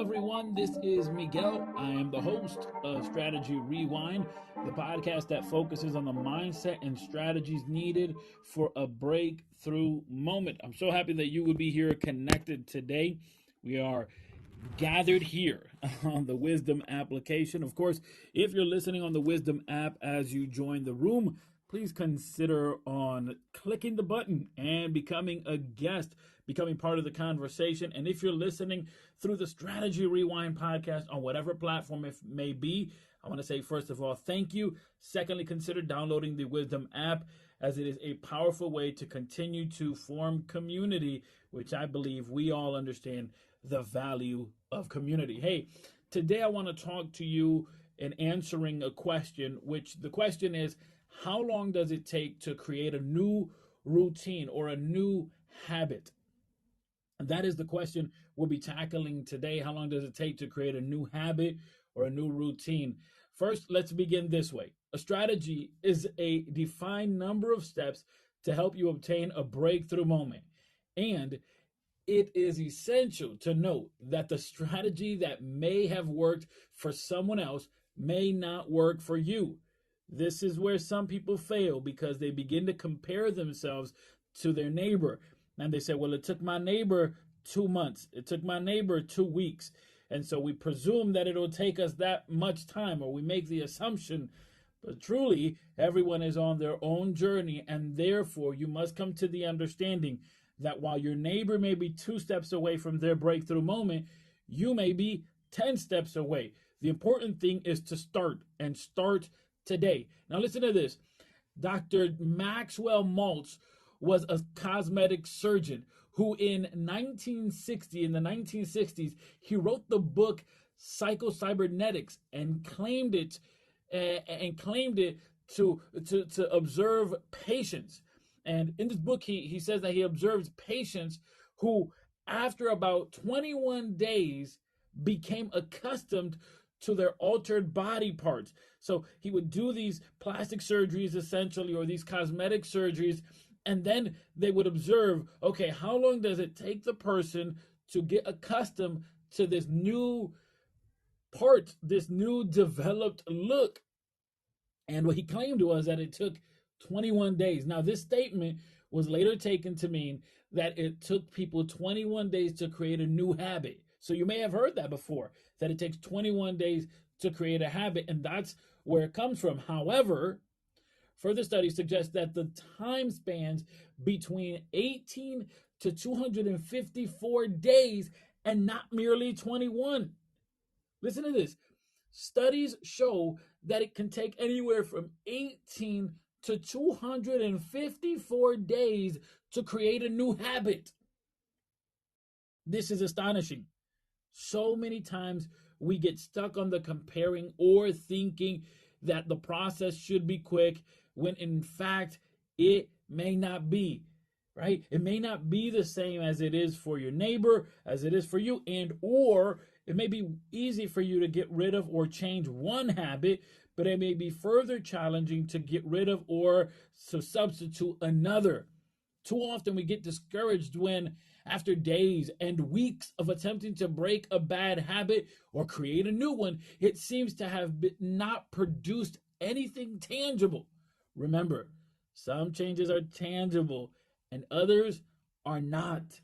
everyone. This is Miguel. I am the host of Strategy Rewind, the podcast that focuses on the mindset and strategies needed for a breakthrough moment. I'm so happy that you would be here connected today. We are gathered here on the Wisdom application. Of course, if you're listening on the Wisdom app as you join the room, please consider on clicking the button and becoming a guest, becoming part of the conversation. And if you're listening through the Strategy Rewind podcast on whatever platform it may be, I want to say, first of all, thank you. Secondly, consider downloading the Wisdom app, as it is a powerful way to continue to form community, which I believe we all understand the value of community. Hey, today I want to talk to you in answering a question, which the question is, how long does it take to create a new routine or a new habit? And that is the question we'll be tackling today. How long does it take to create a new habit or a new routine? First, let's begin this way. A strategy is a defined number of steps to help you obtain a breakthrough moment. And it is essential to note that the strategy that may have worked for someone else may not work for you. This is where some people fail because they begin to compare themselves to their neighbor. And they say, well, it took my neighbor 2 months. It took my neighbor 2 weeks. And so we presume that it'll take us that much time, or we make the assumption. But truly, everyone is on their own journey. And therefore, you must come to the understanding that while your neighbor may be 2 steps away from their breakthrough moment, you may be 10 steps away. The important thing is to start, and start today. Now listen to this. Dr. Maxwell Maltz was a cosmetic surgeon who in the 1960s, he wrote the book Psycho-Cybernetics and claimed it to observe patients. And in this book, he says that he observes patients who, after about 21 days, became accustomed to their altered body parts. So he would do these plastic surgeries, essentially, or these cosmetic surgeries, and then they would observe, okay, how long does it take the person to get accustomed to this new part, this new developed look? And what he claimed was that it took 21 days. Now, this statement was later taken to mean that it took people 21 days to create a new habit. So you may have heard that before, that it takes 21 days to create a habit, and that's where it comes from. However, further studies suggest that the time spans between 18 to 254 days and not merely 21. Listen to this. Studies show that it can take anywhere from 18 to 254 days to create a new habit. This is astonishing. So many times we get stuck on the comparing or thinking that the process should be quick when in fact it may not be, right? It may not be the same as it is for your neighbor, as it is for you, and or it may be easy for you to get rid of or change one habit, but it may be further challenging to get rid of or to substitute another. Too often we get discouraged when, after days and weeks of attempting to break a bad habit or create a new one, it seems to have not produced anything tangible. Remember, some changes are tangible and others are not.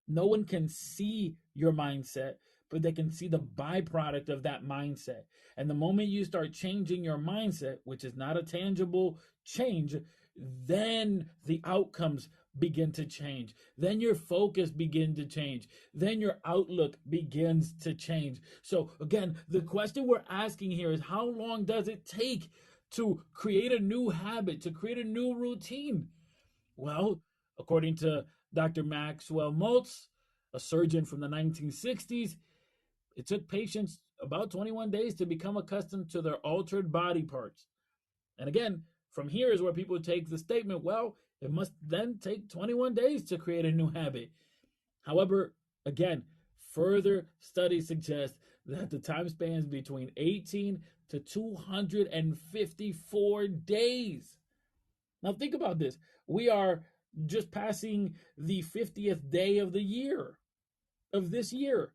No one can see your mindset, but they can see the byproduct of that mindset. And the moment you start changing your mindset, which is not a tangible change, then the outcomes begin to change. Then your focus begins to change. Then your outlook begins to change. So again, the question we're asking here is, how long does it take to create a new habit, to create a new routine? Well, according to Dr. Maxwell Maltz, a surgeon from the 1960s, it took patients about 21 days to become accustomed to their altered body parts. And again, from here is where people take the statement, well, it must then take 21 days to create a new habit. However, again, further studies suggest that the time spans between 18 to 254 days. Now think about this. We are just passing the 50th day of the year, of this year.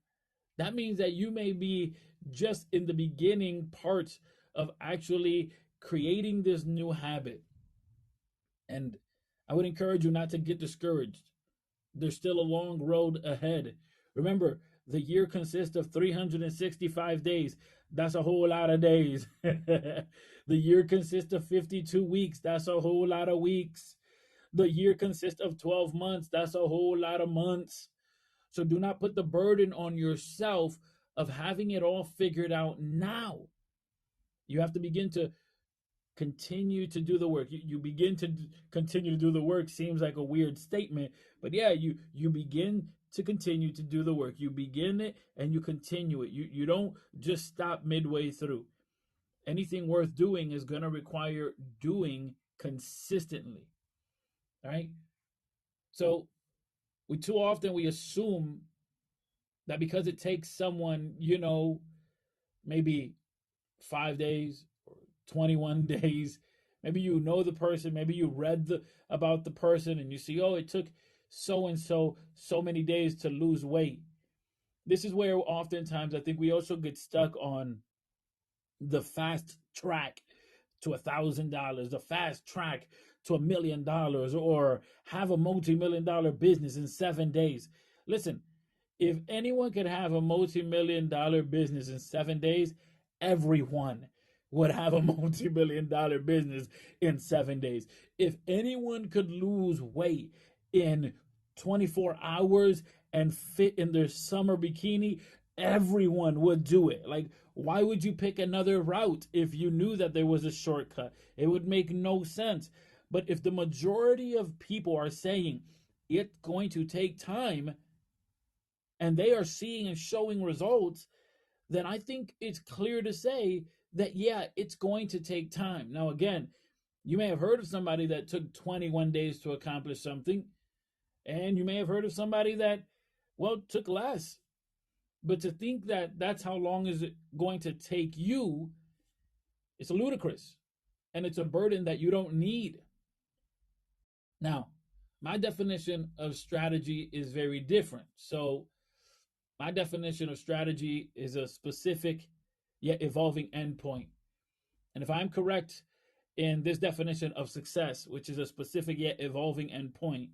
That means that you may be just in the beginning parts of actually creating this new habit. And I would encourage you not to get discouraged. There's still a long road ahead. Remember, the year consists of 365 days. That's a whole lot of days. The year consists of 52 weeks. That's a whole lot of weeks. The year consists of 12 months. That's a whole lot of months. So do not put the burden on yourself of having it all figured out now. You have to begin to continue to do the work. You begin to continue to do the work seems like a weird statement, but yeah, you begin to continue to do the work. You begin it and you continue it. You don't just stop midway through. Anything worth doing is going to require doing consistently, right? So we too often we assume that because it takes someone, maybe 5 days or 21 days, maybe you know the person, maybe you read about the person and you see, oh, it took so and so many days to lose weight. This is where oftentimes I think we also get stuck on the fast track to $1,000, the fast track to $1 million, or have a multi-million-dollar business in 7 days. Listen, if anyone could have a multi-million-dollar business in 7 days, everyone would have a multi-million-dollar business in 7 days. If anyone could lose weight in 24 hours and fit in their summer bikini, everyone would do it. Like, why would you pick another route if you knew that there was a shortcut? It would make no sense. But if the majority of people are saying it's going to take time and they are seeing and showing results, then I think it's clear to say that, yeah, it's going to take time. Now, again, you may have heard of somebody that took 21 days to accomplish something, and you may have heard of somebody that, well, took less. But to think that that's how long is it going to take you, it's ludicrous. And it's a burden that you don't need. Now, my definition of strategy is very different. So, my definition of strategy is a specific yet evolving endpoint. And if I'm correct in this definition of success, which is a specific yet evolving endpoint,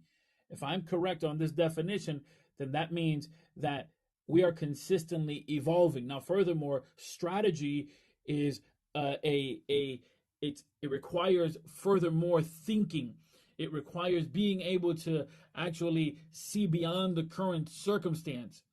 if I'm correct on this definition, then that means that we are consistently evolving. Now, furthermore, strategy is it requires furthermore thinking. It requires being able to actually see beyond the current circumstance.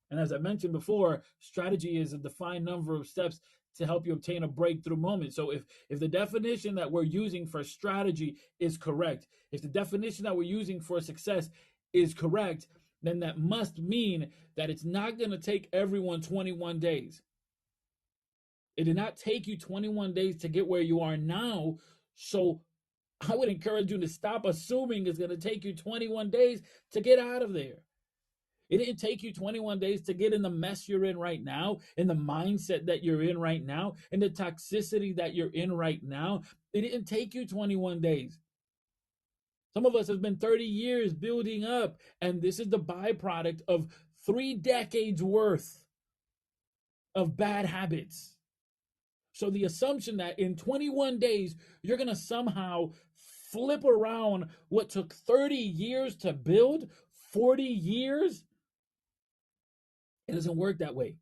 And as I mentioned before, strategy is a defined number of steps to help you obtain a breakthrough moment. So if the definition that we're using for strategy is correct, if the definition that we're using for success is correct, then that must mean that it's not going to take everyone 21 days. It did not take you 21 days to get where you are now. So I would encourage you to stop assuming it's going to take you 21 days to get out of there. It didn't take you 21 days to get in the mess you're in right now, in the mindset that you're in right now, in the toxicity that you're in right now. It didn't take you 21 days. Some of us have been 30 years building up, and this is the byproduct of 3 decades worth of bad habits. So the assumption that in 21 days, you're going to somehow flip around what took 30 years to build, 40 years, it doesn't work that way.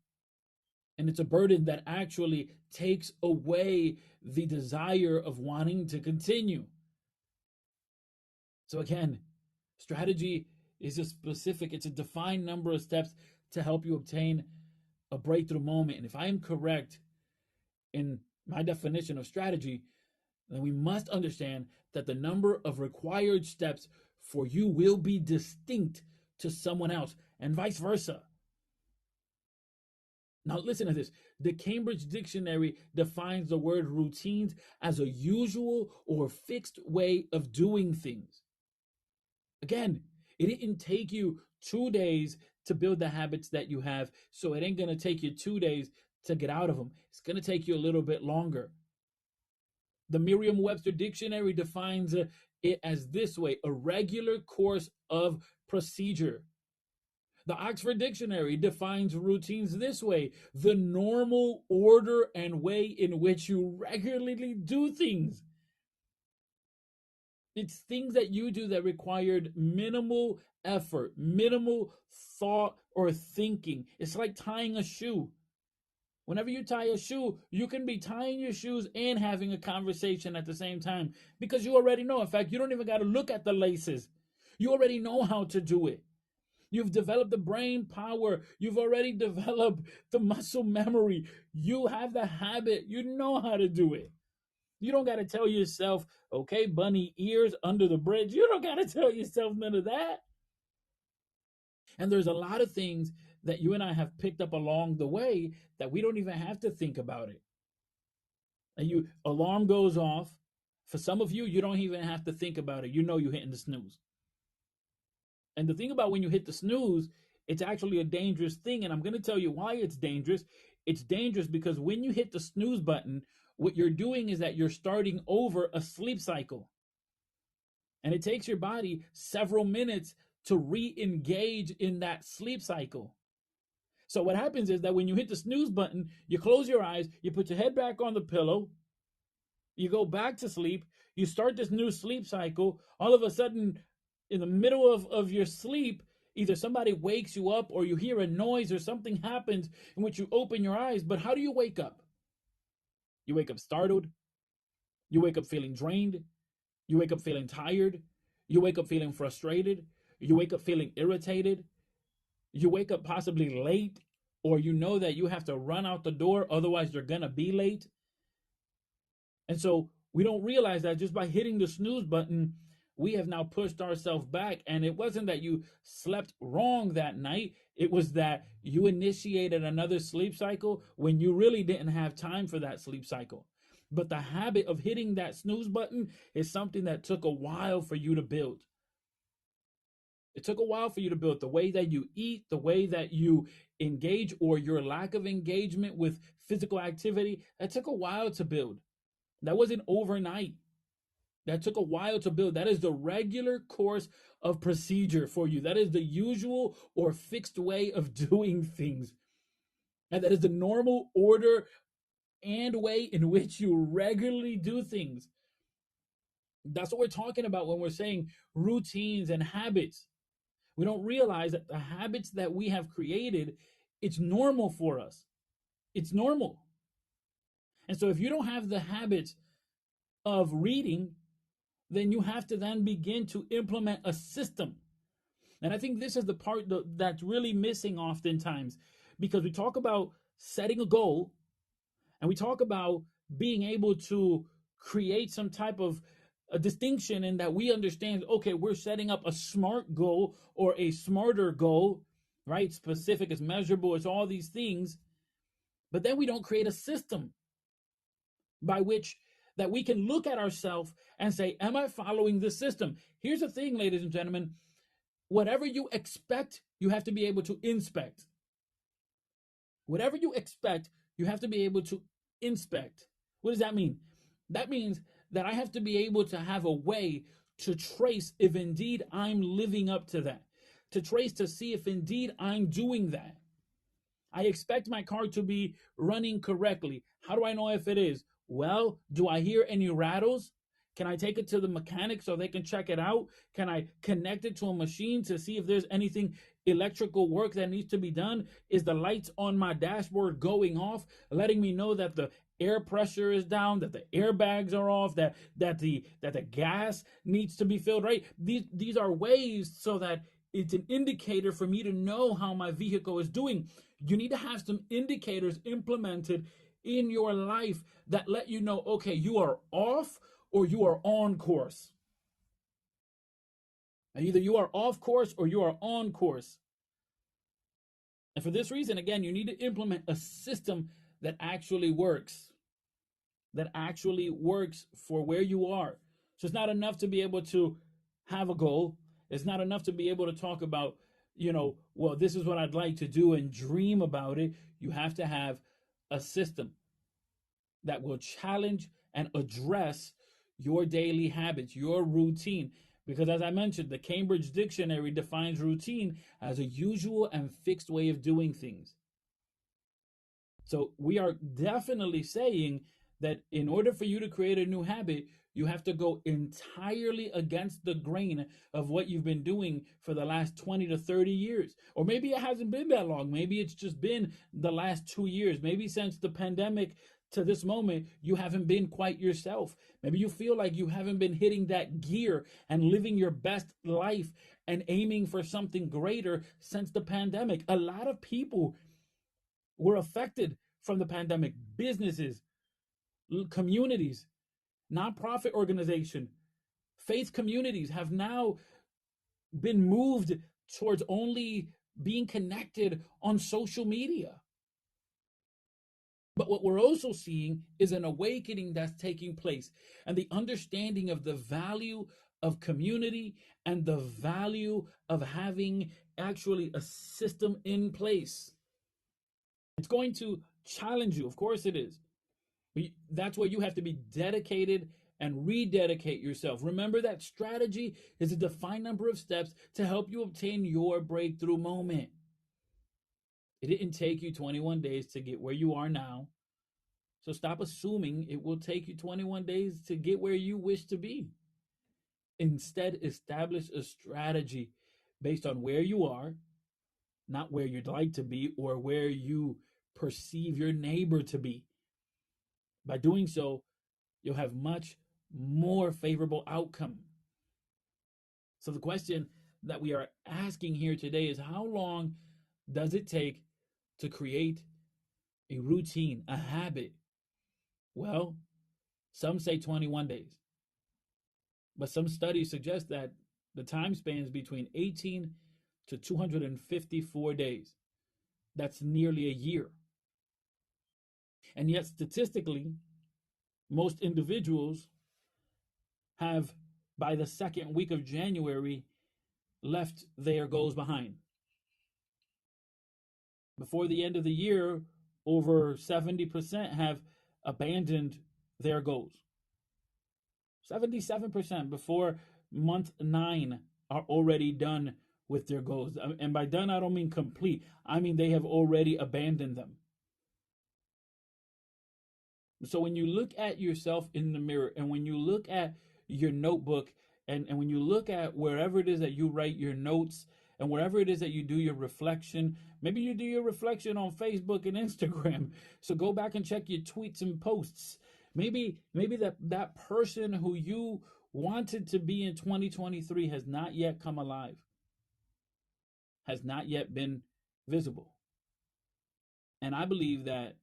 And it's a burden that actually takes away the desire of wanting to continue. So again, strategy is it's a defined number of steps to help you obtain a breakthrough moment. And if I am correct in my definition of strategy, then we must understand that the number of required steps for you will be distinct to someone else, and vice versa. Now, listen to this. The Cambridge Dictionary defines the word routines as a usual or fixed way of doing things. Again, it didn't take you 2 days to build the habits that you have, so it ain't going to take you 2 days to get out of them. It's going to take you a little bit longer. The Merriam-Webster Dictionary defines it as this way: a regular course of procedure. The Oxford Dictionary defines routines this way: the normal order and way in which you regularly do things. It's things that you do that required minimal effort, minimal thought or thinking. It's like tying a shoe. Whenever you tie a shoe, you can be tying your shoes and having a conversation at the same time because you already know. In fact, you don't even got to look at the laces. You already know how to do it. You've developed the brain power. You've already developed the muscle memory. You have the habit. You know how to do it. You don't got to tell yourself, okay, bunny ears under the bridge. You don't got to tell yourself none of that. And there's a lot of things that you and I have picked up along the way that we don't even have to think about it. And you alarm goes off. For some of you, you don't even have to think about it. You know you're hitting the snooze. And the thing about when you hit the snooze, it's actually a dangerous thing. And I'm going to tell you why it's dangerous. It's dangerous because when you hit the snooze button, what you're doing is that you're starting over a sleep cycle. And it takes your body several minutes to re engage in that sleep cycle. So, what happens is that when you hit the snooze button, you close your eyes, you put your head back on the pillow, you go back to sleep, you start this new sleep cycle. All of a sudden, in the middle of your sleep, either somebody wakes you up or you hear a noise or something happens in which you open your eyes. But how do you wake up? You wake up startled. You wake up feeling drained. You wake up feeling tired. You wake up feeling frustrated. You wake up feeling irritated. You wake up possibly late, or you know that you have to run out the door, otherwise you're going to be late. And so we don't realize that just by hitting the snooze button, we have now pushed ourselves back. And it wasn't that you slept wrong that night. It was that you initiated another sleep cycle when you really didn't have time for that sleep cycle. But the habit of hitting that snooze button is something that took a while for you to build. It took a while for you to build the way that you eat, the way that you engage, or your lack of engagement with physical activity. That took a while to build. That wasn't overnight. That took a while to build. That is the regular course of procedure for you. That is the usual or fixed way of doing things. And that is the normal order and way in which you regularly do things. That's what we're talking about when we're saying routines and habits. We don't realize that the habits that we have created, it's normal for us. It's normal. And so if you don't have the habits of reading, then you have to then begin to implement a system. And I think this is the part that's really missing oftentimes, because we talk about setting a goal and we talk about being able to create some type of a distinction in that we understand, okay, we're setting up a smart goal or a smarter goal, right? Specific, it's measurable, it's all these things. But then we don't create a system by which that we can look at ourselves and say, am I following this system? Here's the thing, ladies and gentlemen, whatever you expect, you have to be able to inspect. Whatever you expect, you have to be able to inspect. What does that mean? That means that I have to be able to have a way to trace if indeed I'm living up to that, to trace to see if indeed I'm doing that. I expect my car to be running correctly. How do I know if it is? Well, do I hear any rattles? Can I take it to the mechanic so they can check it out? Can I connect it to a machine to see if there's anything electrical work that needs to be done? Is the lights on my dashboard going off, letting me know that the air pressure is down, that the airbags are off, that the gas needs to be filled, right? These are ways so that it's an indicator for me to know how my vehicle is doing. You need to have some indicators implemented in your life that let you know, okay, you are off or you are on course. And either you are off course or you are on course. And for this reason, again, you need to implement a system that actually works, for where you are. So it's not enough to be able to have a goal. It's not enough to be able to talk about, well, this is what I'd like to do and dream about it. You have to have a system that will challenge and address your daily habits, your routine. Because as I mentioned, the Cambridge Dictionary defines routine as a usual and fixed way of doing things. So we are definitely saying that in order for you to create a new habit, you have to go entirely against the grain of what you've been doing for the last 20 to 30 years. Or maybe it hasn't been that long. Maybe it's just been the last 2 years. Maybe since the pandemic to this moment, you haven't been quite yourself. Maybe you feel like you haven't been hitting that gear and living your best life and aiming for something greater since the pandemic. A lot of people were affected from the pandemic. Businesses, communities, nonprofit organization, faith communities have now been moved towards only being connected on social media. But what we're also seeing is an awakening that's taking place and the understanding of the value of community and the value of having actually a system in place. It's going to challenge you. Of course it is. That's where you have to be dedicated and rededicate yourself. Remember that strategy is a defined number of steps to help you obtain your breakthrough moment. It didn't take you 21 days to get where you are now. So stop assuming it will take you 21 days to get where you wish to be. Instead, establish a strategy based on where you are, not where you'd like to be or where you perceive your neighbor to be. By doing so, you'll have much more favorable outcome. So the question that we are asking here today is, how long does it take to create a routine, a habit? Well, some say 21 days, but some studies suggest that the time spans between 18 to 254 days. That's nearly a year. And yet, statistically, most individuals have, by the second week of January, left their goals behind. Before the end of the year, over 70% have abandoned their goals. 77% before month 9 are already done with their goals. And by done, I don't mean complete. I mean they have already abandoned them. So when you look at yourself in the mirror and when you look at your notebook and when you look at wherever it is that you write your notes and wherever it is that you do your reflection, maybe you do your reflection on Facebook and Instagram. So go back and check your tweets and posts. Maybe that person who you wanted to be in 2023 has not yet come alive, has not yet been visible. And I believe that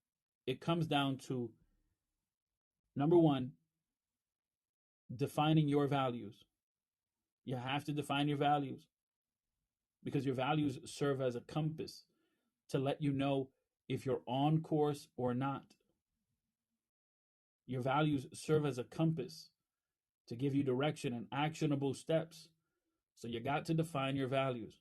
it comes down to, number one, defining your values. You have to define your values because your values serve as a compass to let you know if you're on course or not. Your values serve as a compass to give you direction and actionable steps. So you got to define your values.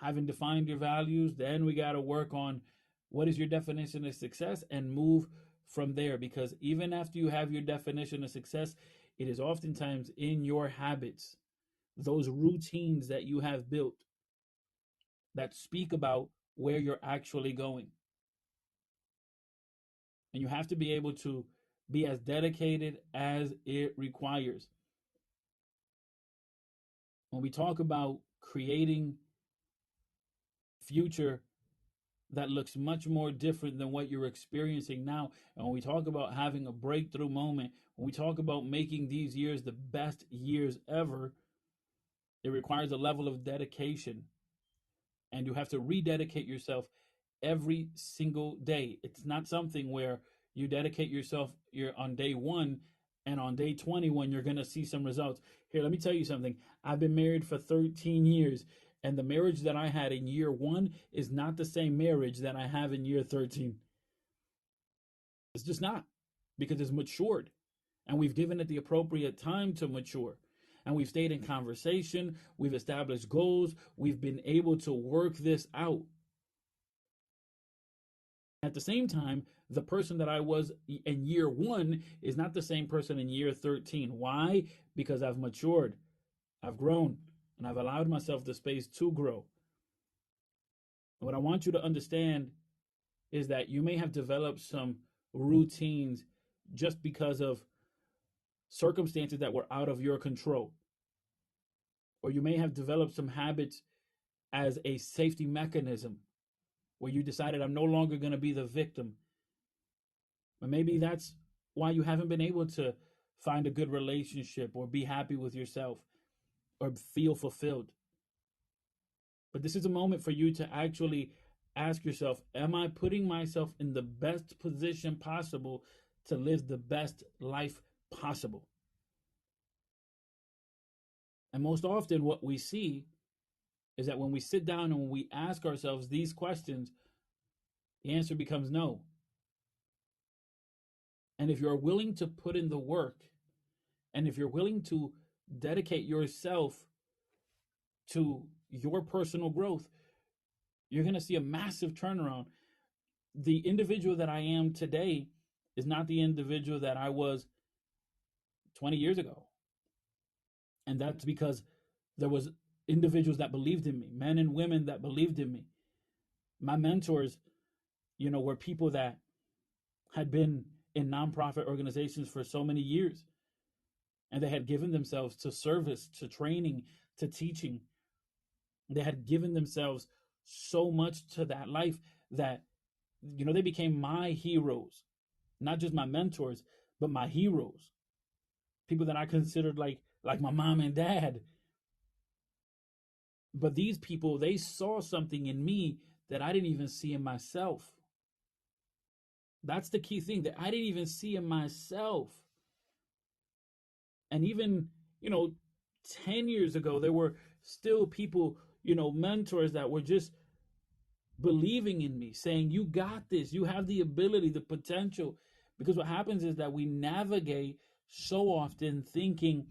Having defined your values, then we got to work on what is your definition of success and move from there. Because even after you have your definition of success, it is oftentimes in your habits, those routines that you have built that speak about where you're actually going. And you have to be able to be as dedicated as it requires. When we talk about creating future that looks much more different than what you're experiencing now, and when we talk about having a breakthrough moment, when we talk about making these years the best years ever, it requires a level of dedication, and you have to rededicate yourself every single day. It's not something where you dedicate yourself, you're on day 1, and on day 21 you're going to see some results. Here, let me tell you something. I've been married for 13 years, and the marriage that I had in year 1 is not the same marriage that I have in year 13. It's just not, because it's matured, and we've given it the appropriate time to mature. And we've stayed in conversation, we've established goals, we've been able to work this out. At the same time, the person that I was in year 1 is not the same person in year 13. Why? Because I've matured. I've grown and I've allowed myself the space to grow. And what I want you to understand is that you may have developed some routines just because of circumstances that were out of your control. Or you may have developed some habits as a safety mechanism where you decided, I'm no longer going to be the victim. Or maybe that's why you haven't been able to find a good relationship or be happy with yourself or feel fulfilled. But this is a moment for you to actually ask yourself, am I putting myself in the best position possible to live the best life possible? And most often, what we see is that when we sit down and when we ask ourselves these questions, the answer becomes no. And if you're willing to put in the work, and if you're willing to dedicate yourself to your personal growth, you're going to see a massive turnaround. The individual that I am today is not the individual that I was 20 years ago. And that's because there was individuals that believed in me, men and women that believed in me. My mentors, were people that had been in nonprofit organizations for so many years. And they had given themselves to service, to training, to teaching. They had given themselves so much to that life that, they became my heroes. Not just my mentors, but my heroes. People that I considered like my mom and dad. But these people, they saw something in me that I didn't even see in myself. That's the key thing, that I didn't even see in myself. And even, 10 years ago, there were still people, mentors that were just believing in me, saying, you got this, you have the ability, the potential. Because what happens is that we navigate so often thinking,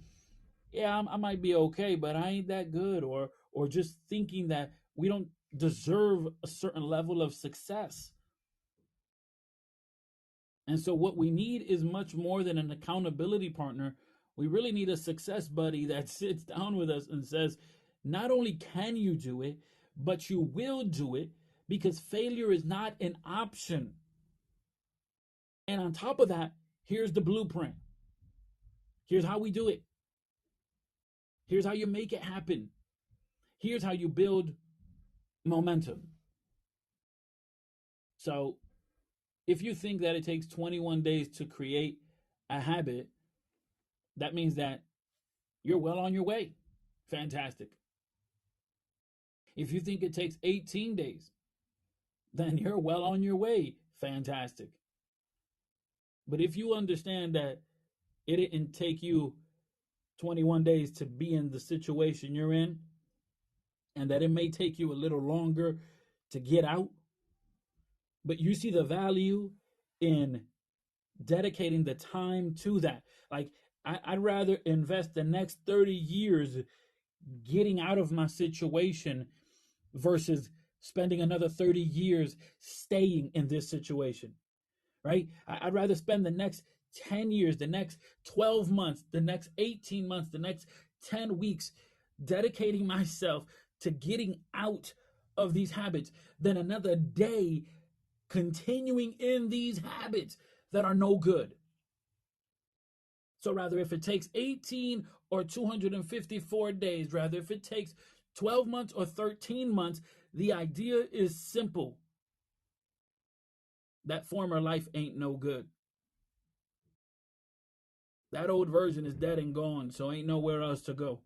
yeah, I might be okay, but I ain't that good, or just thinking that we don't deserve a certain level of success. And so what we need is much more than an accountability partner. We really need a success buddy that sits down with us and says, not only can you do it, but you will do it, because failure is not an option. And on top of that, here's the blueprint. Here's how we do it. Here's how you make it happen. Here's how you build momentum. So if you think that it takes 21 days to create a habit, that means that you're well on your way. Fantastic. If you think it takes 18 days, then you're well on your way. Fantastic. But if you understand that it didn't take you 21 days to be in the situation you're in, and that it may take you a little longer to get out, but you see the value in dedicating the time to that. Like, I'd rather invest the next 30 years getting out of my situation versus spending another 30 years staying in this situation, right? I'd rather spend the next 10 years, the next 12 months, the next 18 months, the next 10 weeks dedicating myself to getting out of these habits than another day continuing in these habits that are no good. So rather, if it takes 18 or 254 days, rather if it takes 12 months or 13 months, the idea is simple. That former life ain't no good. That old version is dead and gone, so ain't nowhere else to go.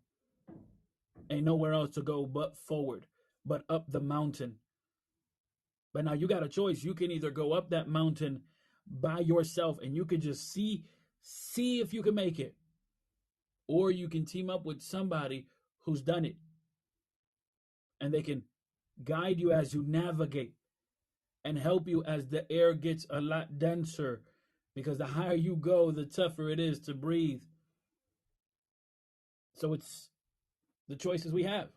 Ain't nowhere else to go but forward, but up the mountain. But now you got a choice. You can either go up that mountain by yourself and you can just see if you can make it, or you can team up with somebody who's done it, and they can guide you as you navigate and help you as the air gets a lot denser, because the higher you go, the tougher it is to breathe. So it's the choices we have.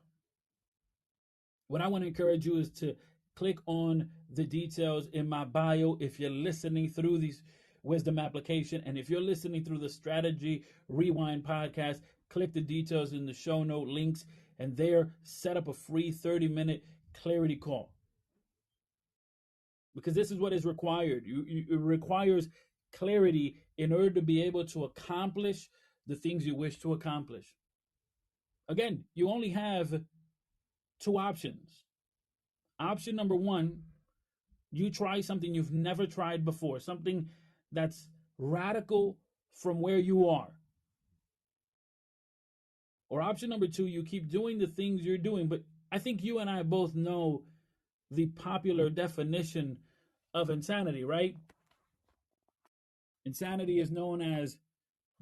What I want to encourage you is to click on the details in my bio if you're listening through these wisdom application, and if you're listening through the Strategy Rewind podcast, click the details in the show note links, and there set up a free 30-minute clarity call. Because this is what is required. It requires clarity in order to be able to accomplish the things you wish to accomplish. Again, you only have two options. Option number one, you try something you've never tried before, something that's radical from where you are. Or option number two, you keep doing the things you're doing. But I think you and I both know the popular definition of insanity, right? Insanity is known as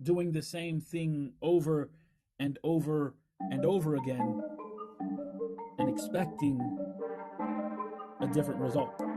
doing the same thing over and over and over again and expecting a different result.